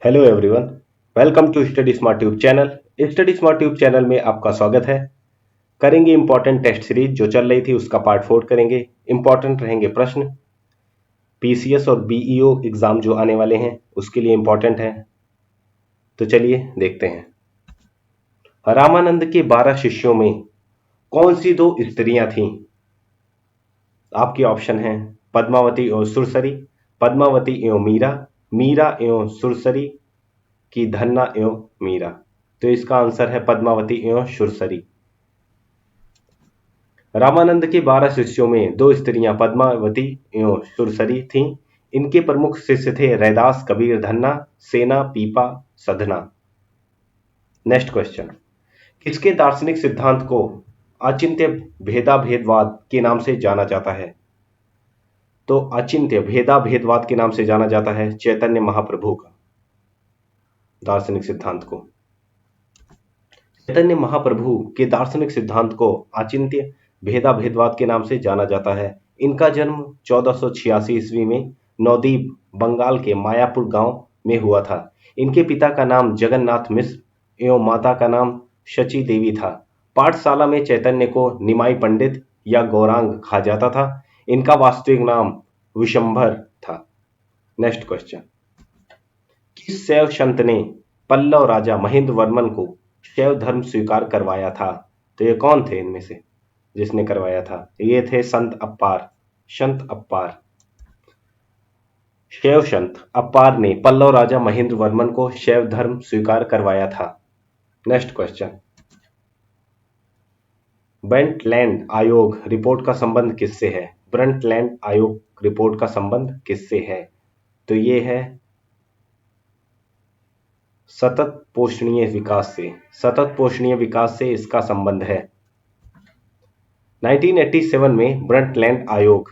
Hello everyone, welcome to study smart tube channel. Study smart tube channel में आपका स्वागत है। करेंगे इंपॉर्टेंट टेस्ट सीरीज जो चल रही थी उसका पार्ट 4 करेंगे। इंपॉर्टेंट रहेंगे प्रश्न, पीसीएस और बीईओ एग्जाम जो आने वाले हैं उसके लिए इंपॉर्टेंट है। तो चलिए देखते हैं। रामानंद के 12 शिष्यों में कौन सी दो स्त्रियां थीं? आपके ऑप्शन हैं पद्मावती और सुरसरी, पद्मावती एवं मीरा, मीरा एवं सुरसरी की धन्ना एवं मीरा। तो इसका आंसर है पद्मावती एवं सुरसरी। रामानंद के 12 शिष्यों में दो स्त्रियां पद्मावती एवं सुरसरी थीं। इनके प्रमुख शिष्य थे रैदास, कबीर, धन्ना, सेना, पीपा, सधना। नेक्स्ट क्वेश्चन, किसके दार्शनिक सिद्धांत को अचिंत्य भेदाभेदवाद के नाम से जाना जाता है? तो अचिंत्य भेदाभेदवाद के नाम से जाना जाता है चैतन्य महाप्रभु का दार्शनिक सिद्धांत को। चैतन्य महाप्रभु के दार्शनिक सिद्धांत को अचिंत्य भेदाभेदवाद के नाम से जाना जाता है। इनका जन्म 1486 ईस्वी में नवद्वीप, बंगाल के मायापुर गांव में हुआ था। इनके पिता का नाम जगन्नाथ मिश्र एवं माता का नाम शची देवी था। पाठशाला में चैतन्य को निमाई पंडित या गौरांग कहा जाता था। इनका वास्तविक नाम विशंभर था। नेक्स्ट क्वेश्चन, किस शैव संत ने पल्लव राजा महेंद्र वर्मन को शैव धर्म स्वीकार करवाया था? तो ये कौन थे इनमें से जिसने करवाया था? ये थे संत अप्पार। संत अप्पार, शैव संत अप्पार ने पल्लव राजा महेंद्र वर्मन को शैव धर्म स्वीकार करवाया था। नेक्स्ट क्वेश्चन, ब्रंटलैंड आयोग रिपोर्ट का संबंध किससे है? ब्रंटलैंड आयोग रिपोर्ट का संबंध किससे है? तो ये है सतत पोषणीय विकास से। सतत पोषणीय विकास से इसका संबंध है। 1987 में ब्रंटलैंड आयोग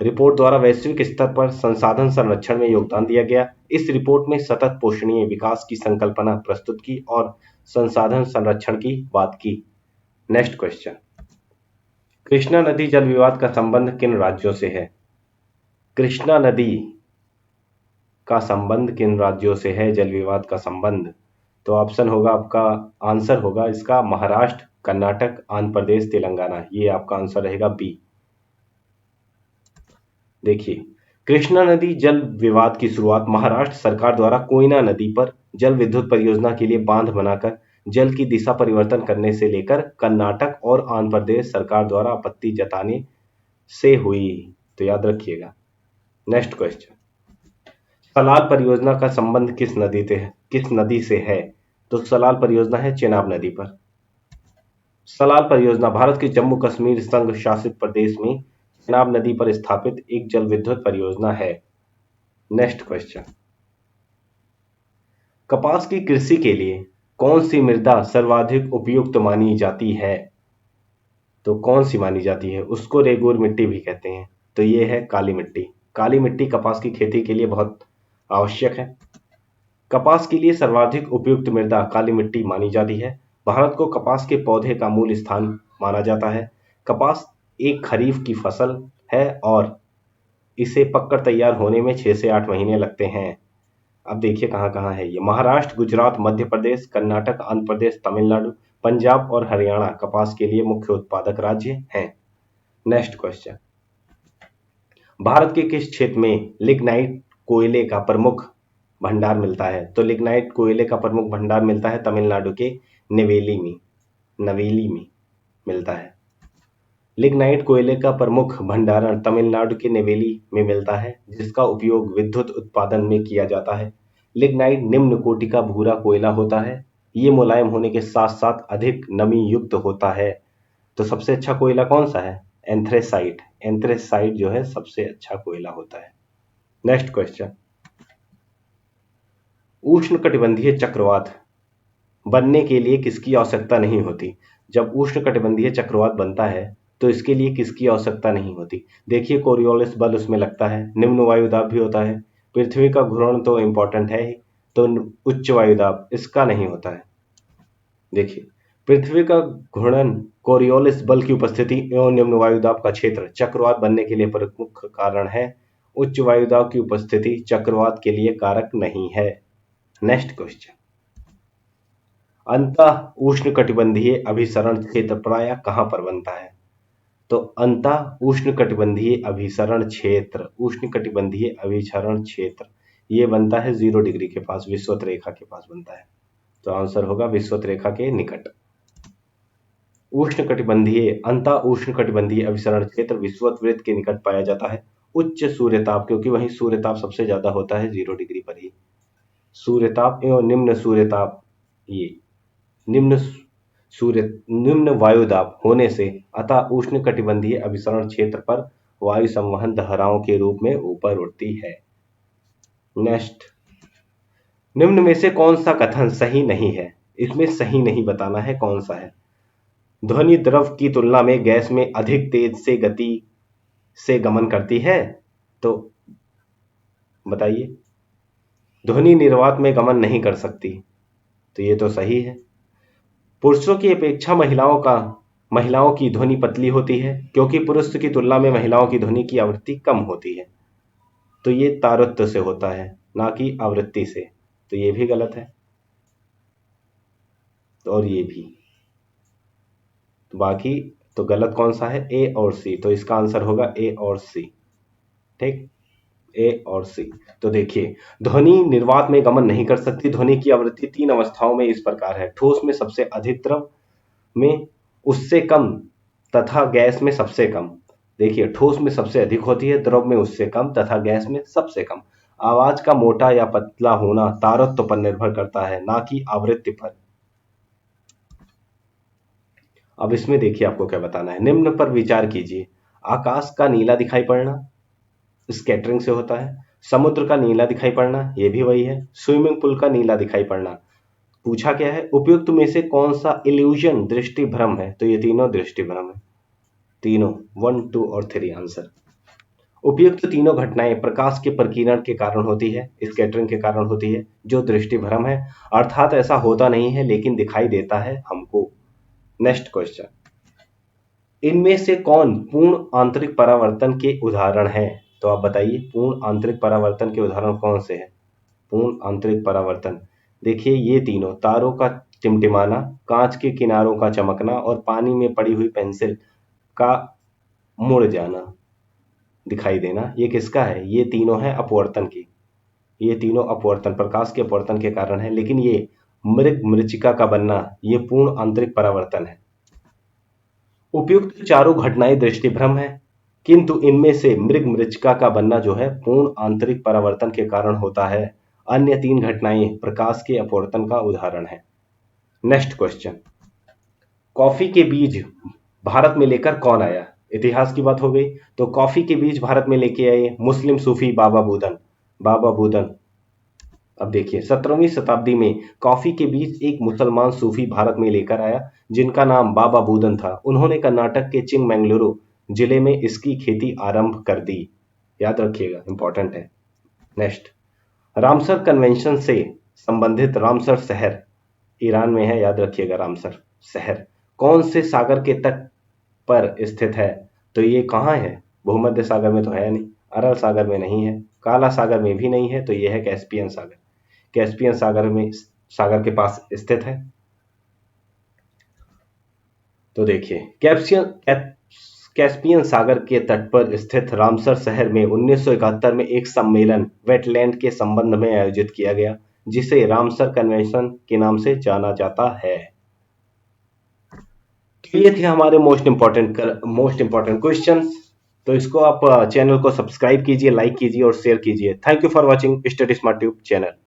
रिपोर्ट द्वारा वैश्विक स्तर पर संसाधन संरक्षण में योगदान दिया गया। इस रिपोर्ट में सतत पोषणीय विकास की संकल्पना प्रस्तुत की और संसाधन संरक्षण की बात की। नेक्स्ट क्वेश्चन, कृष्णा नदी जल विवाद का संबंध किन राज्यों से है? कृष्णा नदी का संबंध किन राज्यों से है? जल विवाद का संबंध, तो ऑप्शन होगा आपका, आंसर होगा इसका महाराष्ट्र, कर्नाटक, आंध्र प्रदेश, तेलंगाना। ये आपका आंसर रहेगा बी। देखिए, कृष्णा नदी जल विवाद की शुरुआत महाराष्ट्र सरकार द्वारा कोयना नदी पर जल विद्युत परियोजना के लिए बांध बनाकर जल की दिशा परिवर्तन करने से लेकर कर्नाटक और आंध्र प्रदेश सरकार द्वारा आपत्ति जताने से हुई। तो याद रखिएगा। नेक्स्ट क्वेश्चन, सलाल परियोजना का संबंध किस नदी से है? तो सलाल परियोजना है चेनाब नदी पर। सलाल परियोजना भारत के जम्मू कश्मीर संघ शासित प्रदेश में चेनाब नदी पर स्थापित एक जल विद्युत परियोजना है। नेक्स्ट क्वेश्चन, कपास की कृषि के लिए कौन सी मृदा सर्वाधिक उपयुक्त मानी जाती है? तो कौन सी मानी जाती है? उसको रेगूर मिट्टी भी कहते हैं। तो ये है काली मिट्टी। काली मिट्टी कपास की खेती के लिए बहुत आवश्यक है। कपास के लिए सर्वाधिक उपयुक्त मृदा काली मिट्टी मानी जाती है। भारत को कपास के पौधे का मूल स्थान माना जाता है। कपास एक खरीफ की फसल है और इसे पककर तैयार होने में 6 से 8 महीने लगते हैं। अब देखिए कहाँ कहाँ है ये। महाराष्ट्र, गुजरात, मध्य प्रदेश, कर्नाटक, आंध्र प्रदेश, तमिलनाडु, पंजाब और हरियाणा कपास के लिए मुख्य उत्पादक राज्य हैं। नेक्स्ट क्वेश्चन, भारत के किस क्षेत्र में लिग्नाइट कोयले का प्रमुख भंडार मिलता है? तो लिग्नाइट कोयले का प्रमुख भंडार मिलता है तमिलनाडु के नवेली में मिलता है। लिग्नाइट कोयले का प्रमुख भंडारण तमिलनाडु के नेवेली में मिलता है, जिसका उपयोग विद्युत उत्पादन में किया जाता है। लिग्नाइट निम्न कोटि का भूरा कोयला होता है। ये मुलायम होने के साथ साथ अधिक नमी युक्त होता है। तो सबसे अच्छा कोयला कौन सा है? एंथ्रेसाइट। एंथ्रेसाइट जो है सबसे अच्छा कोयला होता है। नेक्स्ट क्वेश्चन, उष्णकटिबंधीय चक्रवात बनने के लिए किसकी आवश्यकता नहीं होती? जब उष्णकटिबंधीय चक्रवात बनता है तो इसके लिए किसकी आवश्यकता नहीं होती? देखिए, कोरियोलिस बल उसमें लगता है, निम्न वायुदाब भी होता है, पृथ्वी का घूर्णन तो इंपॉर्टेंट है ही, तो उच्च वायुदाब इसका नहीं होता है। देखिए, पृथ्वी का घूर्णन, कोरियोलिस बल की उपस्थिति एवं निम्न वायुदाब का क्षेत्र चक्रवात बनने के लिए प्रमुख कारण है। उच्च वायुदाब की उपस्थिति चक्रवात के लिए कारक नहीं है। नेक्स्ट क्वेश्चन, अंतः उष्णकटिबंधीय अभिसरण क्षेत्र प्रायः कहाँ पर बनता है? तो अंतः उष्णकटिबंधीय अभिसरण क्षेत्र, उष्णकटिबंधीय अभिसरण क्षेत्र ये बनता है 0 डिग्री के पास, विषुवत रेखा के पास बनता है। तो आंसर होगा विषुवत रेखा के निकट। उष्णकटिबंधीय अंतः उष्णकटिबंधीय अभिसरण क्षेत्र विषुवत वृत्त के निकट पाया जाता है। उच्च सूर्यताप, क्योंकि वहीं सूर्यताप सबसे ज्यादा होता है 0 डिग्री पर ही। सूर्यताप एवं निम्न सूर्यताप, ये निम्न वायुदाब होने से अतः उष्णकटिबंधीय अभिसरण क्षेत्र पर वायु संवहन धाराओं के रूप में ऊपर उठती है। नेक्स्ट, निम्न में से कौन सा कथन सही नहीं है? इसमें सही नहीं बताना है कौन सा है। ध्वनि द्रव की तुलना में गैस में अधिक तेज से गति से गमन करती है, तो बताइए। ध्वनि निर्वात में गमन नहीं कर सकती, तो ये तो सही है। पुरुषों की अपेक्षा महिलाओं की ध्वनि पतली होती है, क्योंकि पुरुष की तुलना में महिलाओं की ध्वनि की आवृत्ति कम होती है, तो ये तारुत्य से होता है ना कि आवृत्ति से, तो ये भी गलत है और ये भी। तो बाकी तो गलत कौन सा है? ए और सी, तो इसका आंसर होगा ए और सी। ठीक, ए और सी। तो देखिए, ध्वनि निर्वात में गमन नहीं कर सकती। ध्वनि की आवृत्ति 3 अवस्थाओं में इस प्रकार है: ठोस में सबसे अधिक, द्रव में उससे कम तथा गैस में सबसे कम। देखिए, ठोस में सबसे अधिक होती है, द्रव में उससे कम तथा गैस में सबसे कम। आवाज का मोटा या पतला होना तारतम्य पर निर्भर करता है, ना कि आवृत्ति पर। अब इसमें देखिए आपको क्या बताना है। निम्न पर विचार कीजिए। आकाश का नीला दिखाई पड़ना स्कैटरिंग से होता है। समुद्र का नीला दिखाई पड़ना, ये भी वही है। स्विमिंग पूल का नीला दिखाई पड़ना। पूछा क्या है? उपयुक्त में से कौन सा इल्यूजन दृष्टि भ्रम है? तो ये तीनों दृष्टि भ्रम है, तीनों, 1, 2 और 3 आंसर। उपयुक्त तीनों घटनाएं प्रकाश के प्रकीर्णन के कारण होती है, स्कैटरिंग के कारण होती है, जो दृष्टि भ्रम है, अर्थात ऐसा होता नहीं है लेकिन दिखाई देता है हमको। नेक्स्ट क्वेश्चन, इनमें से कौन पूर्ण आंतरिक परावर्तन के उदाहरण है? तो आप बताइए, पूर्ण आंतरिक परावर्तन के उदाहरण कौन से हैं? पूर्ण आंतरिक परावर्तन, देखिए ये तीनों: तारों का टिमटिमाना, कांच के किनारों का चमकना और पानी में पड़ी हुई पेंसिल का मुड़ जाना, दिखाई देना। ये किसका है? ये तीनों है अपवर्तन की। ये तीनों अपवर्तन, प्रकाश के अपवर्तन के कारण है, लेकिन ये मृग मृचिका का बनना ये पूर्ण आंतरिक परावर्तन है। उपयुक्त चारों घटनाएं दृष्टिभ्रम है, किंतु इनमें से मृग मृचिका का बनना जो है पूर्ण आंतरिक परावर्तन के कारण होता है। अन्य 3 घटनाएं प्रकाश के अपवर्तन का उदाहरण है। नेक्स्ट क्वेश्चन, कॉफी के बीज भारत में लेकर कौन आया? इतिहास की बात हो गई, तो कॉफी के बीज भारत में लेके आए मुस्लिम सूफी बाबा बुदन। अब देखिए, 17वीं शताब्दी में कॉफी के बीज एक मुसलमान सूफी भारत में लेकर आया, जिनका नाम बाबा बुदन था। उन्होंने कर्नाटक के चिंगमंगलुरु जिले में इसकी खेती आरंभ कर दी। याद रखिएगा, इंपॉर्टेंट है। नेक्स्ट, रामसर कन्वेंशन से संबंधित रामसर शहर ईरान में है, याद रखिएगा। रामसर शहर कौन से सागर के तट पर स्थित है? तो ये कहाँ है? भूमध्य सागर में तो है नहीं, अरल सागर में नहीं है, काला सागर में भी नहीं है, तो ये है कैस्पियन सागर। कैस्पियन सागर के पास स्थित है। तो देखिए, कैस्पियन सागर के तट पर स्थित रामसर शहर में 1971 में एक सम्मेलन वेटलैंड के संबंध में आयोजित किया गया, जिसे रामसर कन्वेंशन के नाम से जाना जाता है। तो ये थे हमारे मोस्ट इंपॉर्टेंट क्वेश्चंस। तो इसको आप चैनल को सब्सक्राइब कीजिए, लाइक कीजिए और शेयर कीजिए। Thank you for watching study smart tube channel.